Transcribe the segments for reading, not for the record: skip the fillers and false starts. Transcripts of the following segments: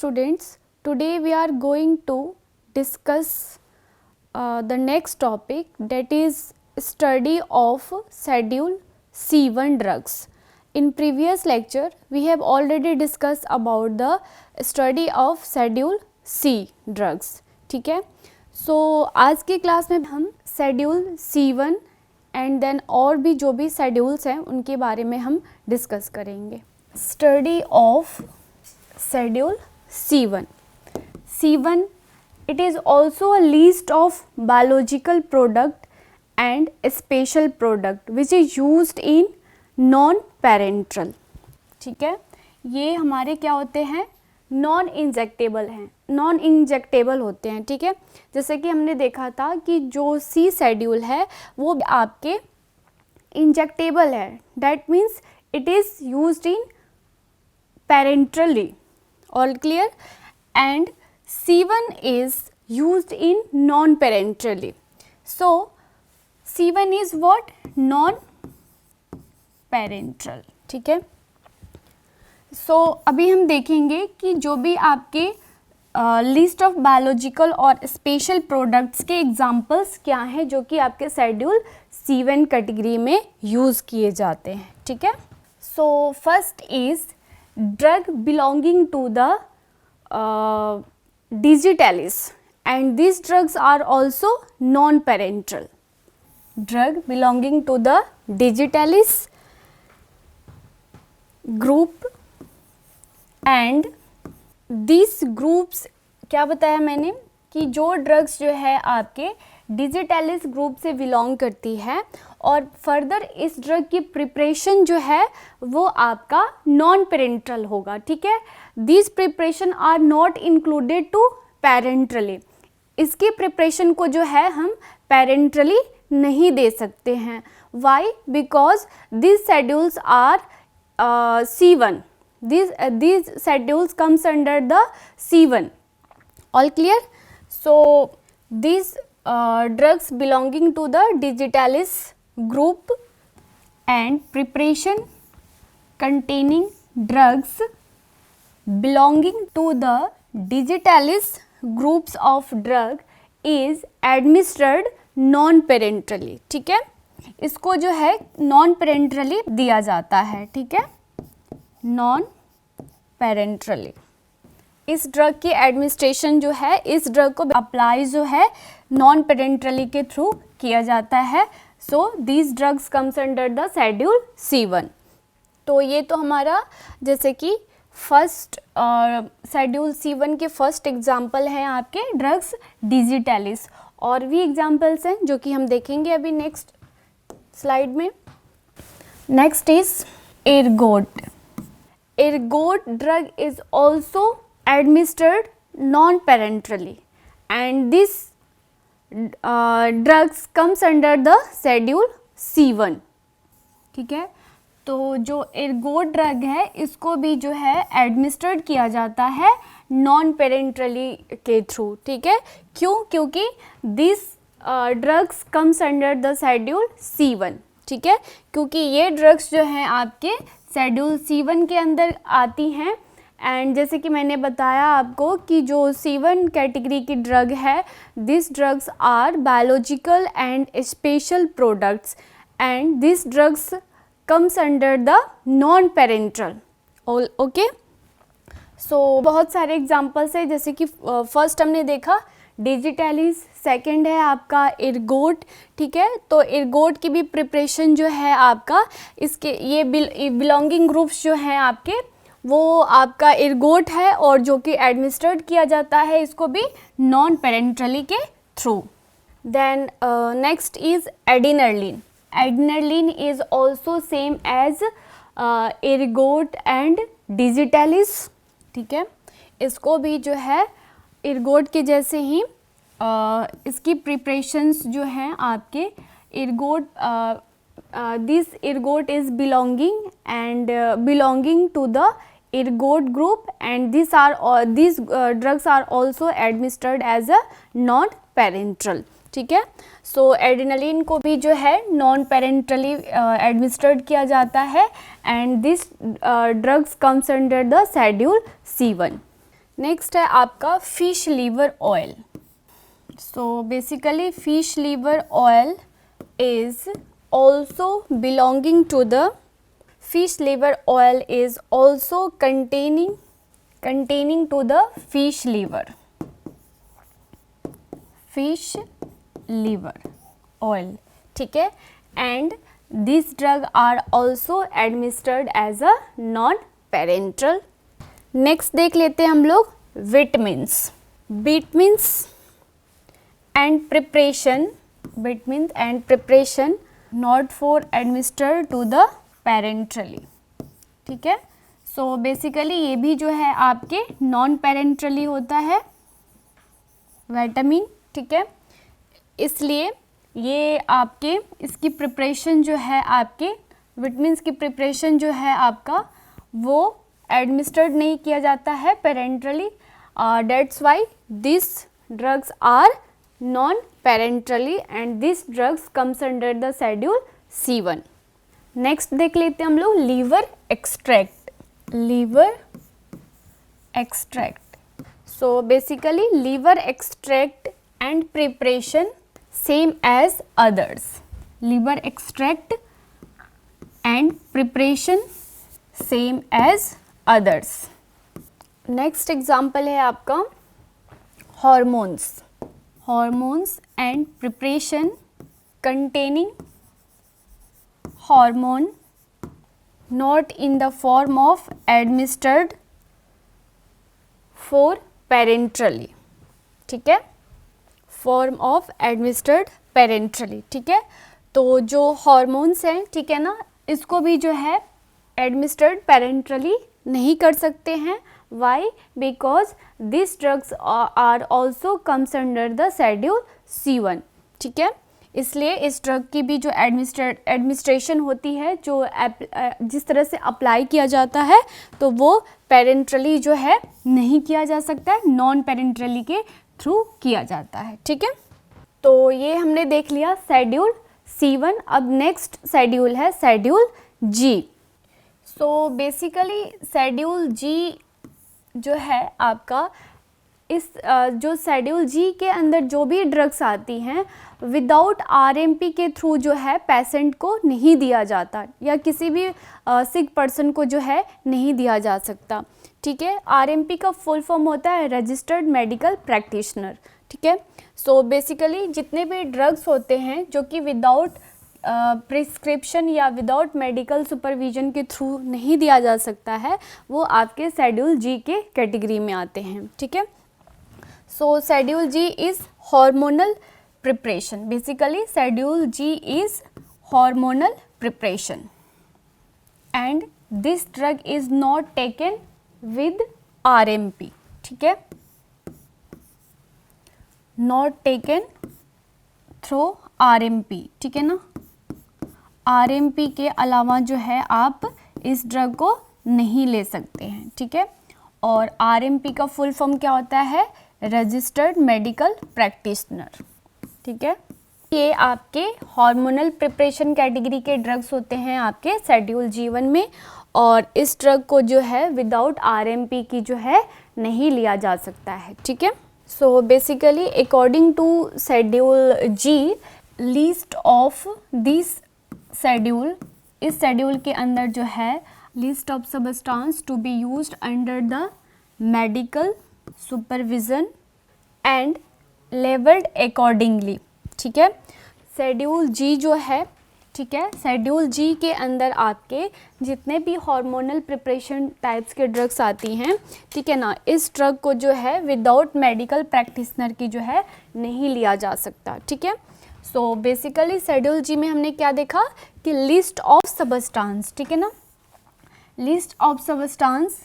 students, today we are going to discuss the next topic, that is study of schedule C1 drugs. In previous lecture we have already discussed about the study of schedule C drugs. ठीक है, सो आज की class में हम schedule C1 and then और भी जो भी शेड्यूल्स हैं उनके बारे में हम डिस्कस करेंगे. Study of schedule C1. C1, it is also a list of biological product and special product which is used in non-parenteral. ठीक है, ये हमारे क्या होते हैं, नॉन इंजेक्टेबल हैं, नॉन इंजेक्टेबल होते हैं. ठीक है, जैसे कि हमने देखा था कि जो सी शेड्यूल है वो आपके इंजेक्टेबल है, that means it is used in parenterally. All clear? And C1 is used in non-parenterally. So C1 is what? Non-parenteral. ठीक है, so अभी हम देखेंगे कि जो भी आपके लिस्ट ऑफ बायोलॉजिकल और स्पेशल प्रोडक्ट्स के एग्जाम्पल्स क्या हैं जो कि आपके शेड्यूल C1 कैटेगरी में यूज़ किए जाते हैं. ठीक है, so first is drug belonging to the digitalis, and these drugs are also non-parenteral. Drug belonging to the digitalis group, and these groups क्या बताया मैंने कि जो ड्रग्स जो है आपके डिजिटलिस ग्रुप से बिलोंग करती है और फर्दर इस ड्रग की प्रिपरेशन जो है वो आपका नॉन पेरेंटल होगा. ठीक है, this preparation are not included to parenterally. इसकी प्रिपरेशन को जो है हम पेरेंटली नहीं दे सकते हैं. Why? Because this schedules are C1. These schedules comes under the C1. All clear? So these drugs belonging to the digitalis group and preparation containing drugs belonging to the digitalis groups of drug is administered non-parenterally. ठीक है, इसको जो है non पेरेंटरली दिया जाता है. ठीक है, नॉन पेरेंटरली इस ड्रग की एडमिनिस्ट्रेशन जो है, इस ड्रग को अप्लाई जो है नॉन पेरेंटरली के थ्रू किया जाता है. So these drugs comes under the schedule C1. तो ये तो हमारा जैसे कि फर्स्ट शेड्यूल C1 के फर्स्ट एग्जाम्पल हैं आपके ड्रग्स डिजिटलिस. और भी एग्जाम्पल्स हैं जो कि हम देखेंगे अभी नेक्स्ट स्लाइड में. Next is ergot. Ergot drug is also administered non-parenterally, and this drugs comes under the schedule C1. ठीक है, तो जो ergot drug है इसको भी जो है एडमिनिस्टर्ड किया जाता है नॉन पेरेंटरली के थ्रू. ठीक है, क्यों? क्योंकि this drugs comes under the schedule C1. ठीक है, क्योंकि ये ड्रग्स जो हैं आपके शेड्यूल C1 के अंदर आती हैं. एंड जैसे कि मैंने बताया आपको कि जो C1 कैटेगरी की ड्रग है, this drugs are biological and special products, and this drugs comes under the non parental. Okay, so बहुत सारे एग्जांपल्स है, जैसे कि फर्स्ट हमने देखा डिजिटलिस, सेकंड है आपका एर्गोट. ठीक है, तो एर्गोट की भी प्रिपरेशन जो है आपका इसके ये बिलोंगिंग ग्रुप्स जो हैं आपके वो आपका एर्गोट है और जो कि एडमिनिस्टर्ड किया जाता है इसको भी नॉन पेरेंटरली के थ्रू. Then next is adrenaline. Adrenaline is also same as ergot and digitalis. ठीक है, इसको भी जो है एर्गोट के जैसे ही इसकी प्रिपरेशंस जो हैं आपके ergot, this ergot is belonging to the ergot group, and these drugs are also administered as a non parenteral. ठीक है, सो एडिनलिन को भी जो है नॉन पेरेंटरली एडमिनिस्टर्ड किया जाता है, and this drugs comes under the schedule C1. Next है आपका fish liver oil. So basically fish liver oil is also belonging to the fish liver oil is also containing to the fish liver oil, ठीक है। and this drug are also administered as a non parenteral। Next देख लेते हैं हम लोग vitamins and preparation not for administered to the parenterally, ठीक है। So basically ये भी जो है आपके नॉन पेरेंट्रली होता है विटामिन, ठीक है। इसलिए ये आपके इसकी प्रिपरेशन जो है आपके विटामिन्स की प्रिपरेशन जो है आपका वो एडमिनिस्टर्ड नहीं किया जाता है parenterally, that's why this drugs are non parenterally and this drugs comes under the schedule C1। Next देख लेते हैं हम लोग liver extract. So basically liver extract and preparation same as others, liver extract and preparation same as others. Next example है आपका hormones and preparation containing hormone not in the form of administered for parenterally, ठीक है, form of administered पेरेंट्रली, ठीक है। तो जो hormones हैं, ठीक है ना, इसको भी जो है एडमिनिस्टर्ड पेरेंट्रली नहीं कर सकते हैं। Why? Because this drugs are also comes under the schedule C1, ठीक है। इसलिए इस ड्रग की भी जो एडमिनिस्ट्रेशन होती है, जो जिस तरह से अप्लाई किया जाता है, तो वो पेरेंट्रली जो है नहीं किया जा सकता है, नॉन पेरेंट्रली के थ्रू किया जाता है, ठीक है। तो ये हमने देख लिया शेड्यूल C1। अब नेक्स्ट शेड्यूल है schedule G। So basically schedule G जो है आपका इस जो शेड्यूल G के अंदर जो भी ड्रग्स आती हैं विदाउट RMP के थ्रू जो है पेशेंट को नहीं दिया जाता, या किसी भी सिक पर्सन को जो है नहीं दिया जा सकता, ठीक है। RMP का फुल फॉर्म होता है रजिस्टर्ड मेडिकल प्रैक्टिशनर, ठीक है। सो बेसिकली जितने भी ड्रग्स होते हैं जो कि विदाउट प्रिस्क्रिप्शन या विदाउट मेडिकल सुपरविजन के थ्रू नहीं दिया जा सकता है, वो आपके शेड्यूल G के कैटेगरी में आते हैं, ठीक है। सो schedule G is hormonal preparation. Basically schedule G is hormonal preparation and this drug is not taken with RMP, ठीक है, नॉट टेकन थ्रू RMP, ठीक है ना। RMP के अलावा जो है आप इस ड्रग को नहीं ले सकते हैं, ठीक है। और RMP का फुल फॉर्म क्या होता है? रजिस्टर्ड मेडिकल प्रैक्टिशनर, ठीक है। ये आपके हार्मोनल प्रिपरेशन कैटेगरी के ड्रग्स होते हैं आपके शेड्यूल G1 में, और इस ड्रग को जो है विदाउट RMP की जो है नहीं लिया जा सकता है, ठीक है। So basically according to schedule G, list of this schedule, इस शेड्यूल के अंदर जो है list of substance to be used under the medical supervision and labelled accordingly, ठीक है। शेड्यूल G जो है, ठीक है, शेड्यूल G के अंदर आपके जितने भी हार्मोनल प्रिपरेशन टाइप्स के ड्रग्स आती हैं, ठीक है ना, इस ड्रग को जो है विदाउट मेडिकल प्रैक्टिशनर की जो है नहीं लिया जा सकता, ठीक है। सो बेसिकली शेड्यूल G में हमने क्या देखा कि लिस्ट ऑफ सब्सटेंस, ठीक है ना, list of substance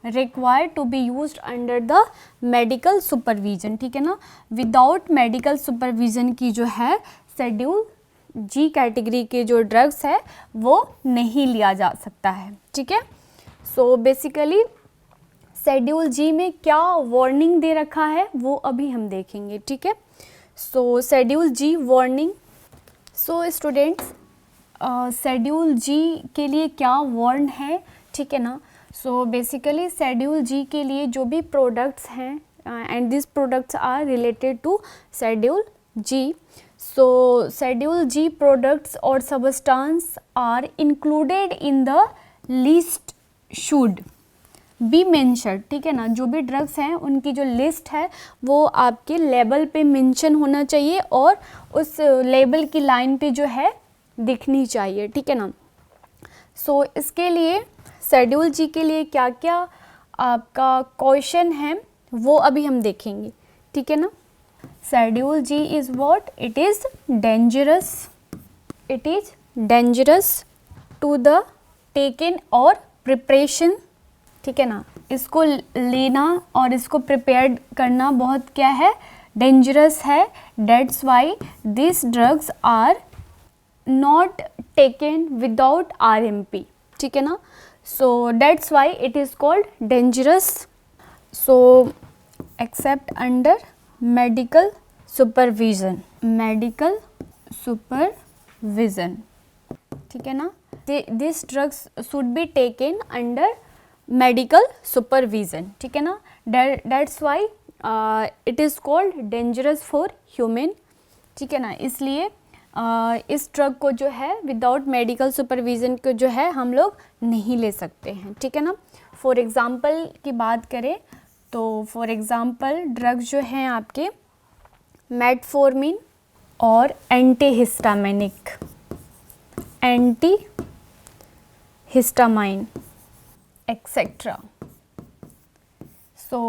required to be used under the medical supervision, ठीक है ना। विदाउट मेडिकल सुपरविजन की जो है शेड्यूल G कैटेगरी के जो ड्रग्स है वो नहीं लिया जा सकता है, ठीक है। सो बेसिकली शेड्यूल G में क्या वार्निंग दे रखा है वो अभी हम देखेंगे, ठीक है। सो schedule G warning. So students schedule G के लिए क्या वार्न है, ठीक है ना। सो बेसिकली शेड्यूल जी के लिए जो भी प्रोडक्ट्स हैं and this products are related to schedule G. So schedule G products और substance are included in the list should be mention. ठीक है ना, जो भी ड्रग्स हैं उनकी जो लिस्ट है वो आपके लेबल पे मेंशन होना चाहिए और उस लेबल की लाइन पे जो है दिखनी चाहिए. ठीक है ना. सो इसके लिए शेड्यूल जी के लिए क्या क्या आपका क्वेश्चन है वो अभी हम देखेंगे. ठीक है ना. Schedule G is what? It is dangerous. It is dangerous to the taken or preparation. ठीक है ना, इसको लेना और इसको प्रिपेयर करना बहुत क्या है, डेंजरस है. That's why this drugs are not taken without RMP. ठीक है ना. So that's why it is called dangerous. So except under medical supervision. Medical supervision. ठीक है ना. This drugs should be taken under medical supervision. ठीक है ना. That's why it is called dangerous for human. ठीक है ना. इसलिए इस ड्रग को जो है विदाउट मेडिकल सुपरविजन को जो है हम लोग नहीं ले सकते हैं. ठीक है ना. फॉर एग्ज़ाम्पल की बात करें तो फॉर एग्ज़ाम्पल ड्रग्स जो हैं आपके मेटफॉर्मिन और antihistaminic, antihistamine etc. So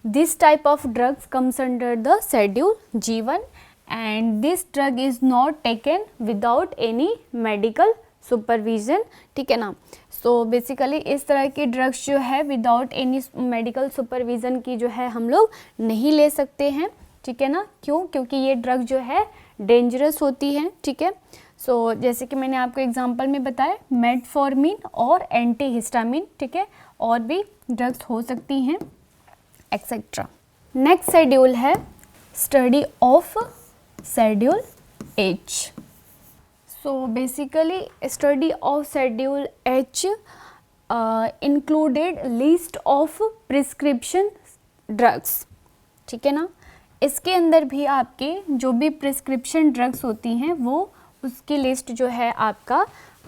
this type of drugs comes under the schedule G1 and this drug is not taken without any medical supervision. ठीक है ना. सो बेसिकली इस तरह के ड्रग्स जो है विदाउट एनी मेडिकल सुपरविज़न की जो है हम लोग नहीं ले सकते हैं. ठीक है ना. क्यों? क्योंकि ये ड्रग जो है डेंजरस होती है. ठीक है. सो जैसे कि मैंने आपको एग्जांपल में बताया मेटफॉर्मिन और एंटीहिस्टामिन. ठीक है. और भी ड्रग्स हो सकती हैं एक्सेट्रा. नेक्स्ट शेड्यूल है study of schedule H. So basically study of schedule H included list of prescription drugs. ठीक है ना. इसके अंदर भी आपके जो भी प्रिस्क्रिप्शन ड्रग्स होती हैं वो उसकी लिस्ट जो है आपका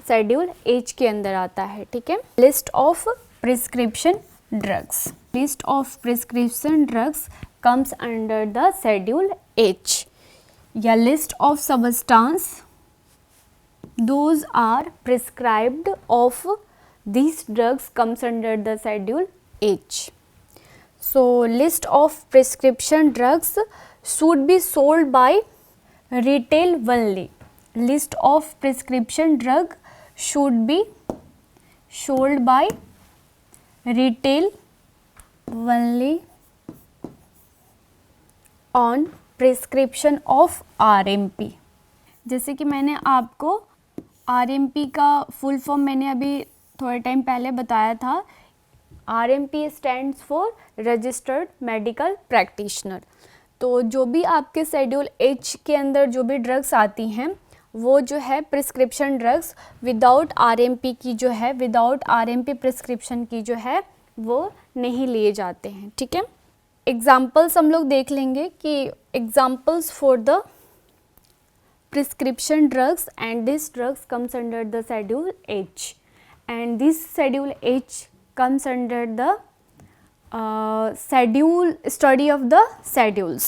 शेड्यूल H के अंदर आता है. ठीक है. List of prescription drugs. List of prescription drugs comes under the schedule H. या list of substance those are prescribed of these drugs comes under the schedule H. So list of prescription drugs should be sold by retail only. List of prescription drug should be sold by retail only on prescription of RMP. जैसे कि मैंने आपको RMP का full form मैंने अभी थोड़े time पहले बताया था. RMP stands for registered medical practitioner. तो जो भी आपके शेड्यूल H के अंदर जो भी ड्रग्स आती हैं वो जो है प्रिस्क्रिप्शन ड्रग्स विदाउट RMP की जो है विदाउट RMP प्रिस्क्रिप्शन की जो है वो नहीं लिए जाते हैं. ठीक है. एग्जाम्पल्स हम लोग देख लेंगे कि examples for the prescription drugs and this drugs comes under the schedule H and this schedule H comes under the schedule study of the schedules.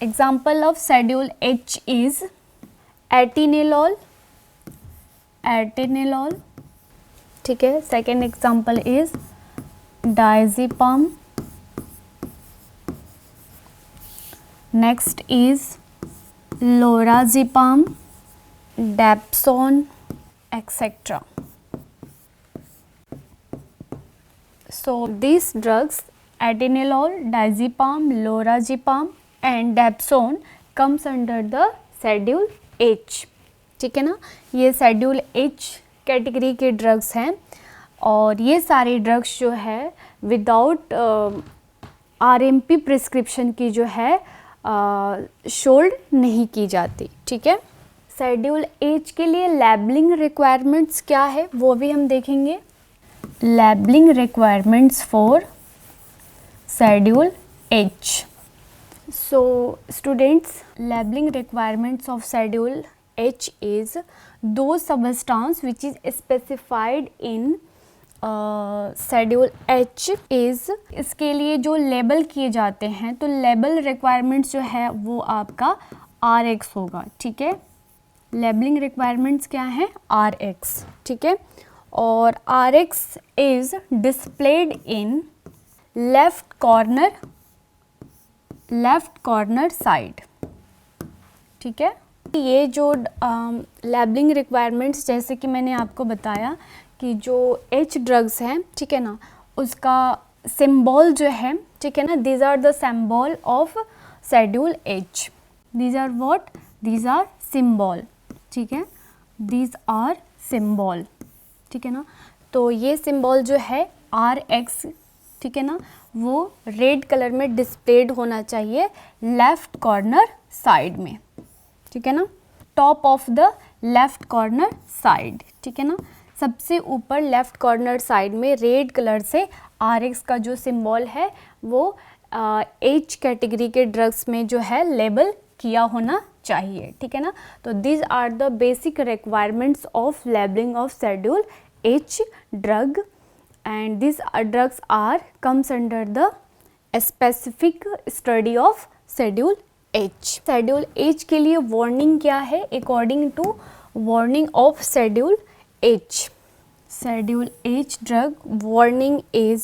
Example of schedule H is atenolol. ठीक है. second example is diazepam. next is lorazepam, dapsone etc. So these drugs atenolol, diazepam, lorazepam and dapsone comes under the schedule H. ठीक है ना. ये schedule H category के drugs हैं और ये सारे ड्रग्स जो है विदाउट RMP प्रिस्क्रिप्शन की जो है सोल्ड नहीं की जाती. ठीक है. शेड्यूल H के लिए लेबलिंग रिक्वायरमेंट्स क्या है वो भी हम देखेंगे. labeling requirements for schedule H. So students, labeling requirements of schedule H is those substance which is specified in schedule H is, इसके लिए जो लेबल किए जाते हैं तो लेबल रिक्वायरमेंट्स जो है वो आपका RX होगा, ठीक है। लेबलिंग रिक्वायरमेंट्स क्या है, RX, ठीक है। और RX is displayed in left corner side, ठीक है। ये जो लेबलिंग रिक्वायरमेंट्स, जैसे कि मैंने आपको बताया कि जो H ड्रग्स हैं, ठीक है ना, उसका सिंबल जो है, ठीक है ना, these are the symbol of schedule H। These are what, these are symbol, ठीक है, दीज आर सिंबल, ठीक है ना। तो ये सिंबल जो है RX, ठीक है ना, वो रेड कलर में डिस्प्लेड होना चाहिए लेफ्ट कॉर्नर साइड में, ठीक है ना, top of the left corner side, ठीक है ना। सबसे ऊपर लेफ्ट कॉर्नर साइड में रेड कलर से RX का जो सिंबल है वो H कैटेगरी के ड्रग्स में जो है लेबल किया होना चाहिए, ठीक है ना। तो these are the basic requirements of labelling of schedule H drug, and this drugs are comes under the specific study of schedule H। Schedule H के लिए वार्निंग क्या है, according to warning of schedule H, schedule H drug warning is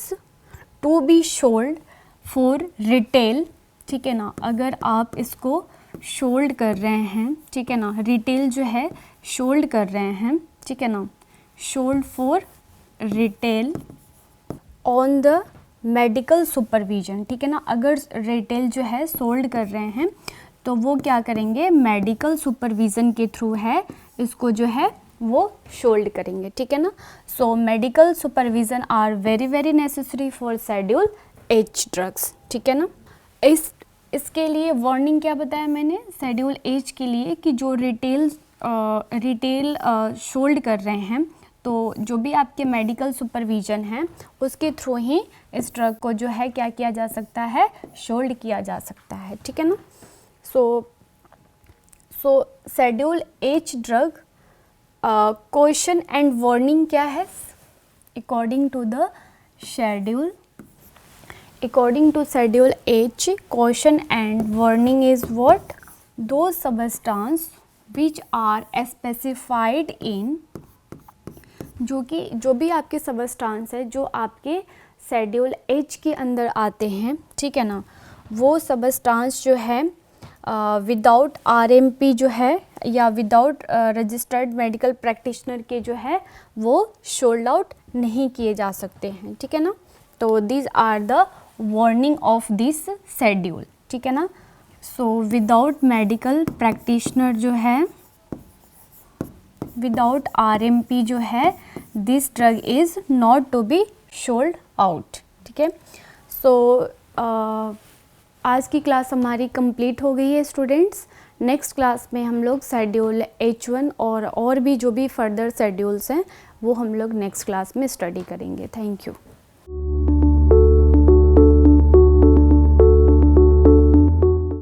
to be sold for retail, ठीक है ना। अगर आप इसको सोल्ड कर रहे हैं, ठीक है ना, रिटेल जो है सोल्ड कर रहे हैं, ठीक है ना, sold for retail on the medical supervision, ठीक है ना। अगर रिटेल जो है सोल्ड कर रहे हैं तो वो क्या करेंगे, मेडिकल सुपरविजन के थ्रू है इसको जो है वो सोल्ड करेंगे, ठीक है ना। So medical supervision are very very necessary for schedule H drugs, ठीक है ना। इसके लिए वार्निंग क्या बताया मैंने शेड्यूल H के लिए कि जो रिटेल सोल्ड कर रहे हैं तो जो भी आपके मेडिकल सुपरविजन है उसके थ्रू ही इस ड्रग को जो है क्या किया जा सकता है, सोल्ड किया जा सकता है, ठीक है ना। So schedule H drug question and warning क्या है, according to schedule H question and warning is what, those substance which are specified in, जो भी आपके सबस्टांस है जो आपके शेड्यूल H के अंदर आते हैं, ठीक है ना, वो सबस्टांस जो है विदाउट RMP जो है या विदाउट रजिस्टर्ड मेडिकल प्रैक्टिशनर के जो है वो सोल्ड आउट नहीं किए जा सकते हैं, ठीक है ना। तो these are the warning of this schedule, ठीक है ना। सो विदाउट मेडिकल प्रैक्टिशनर जो है, विदाउट RMP जो है, this drug is not to be sold out, ठीक है। सो आज की क्लास हमारी कंप्लीट हो गई है स्टूडेंट्स। नेक्स्ट क्लास में हम लोग शेड्यूल H1 और भी जो भी फर्दर शेड्यूल्स हैं वो हम लोग नेक्स्ट क्लास में स्टडी करेंगे। Thank you.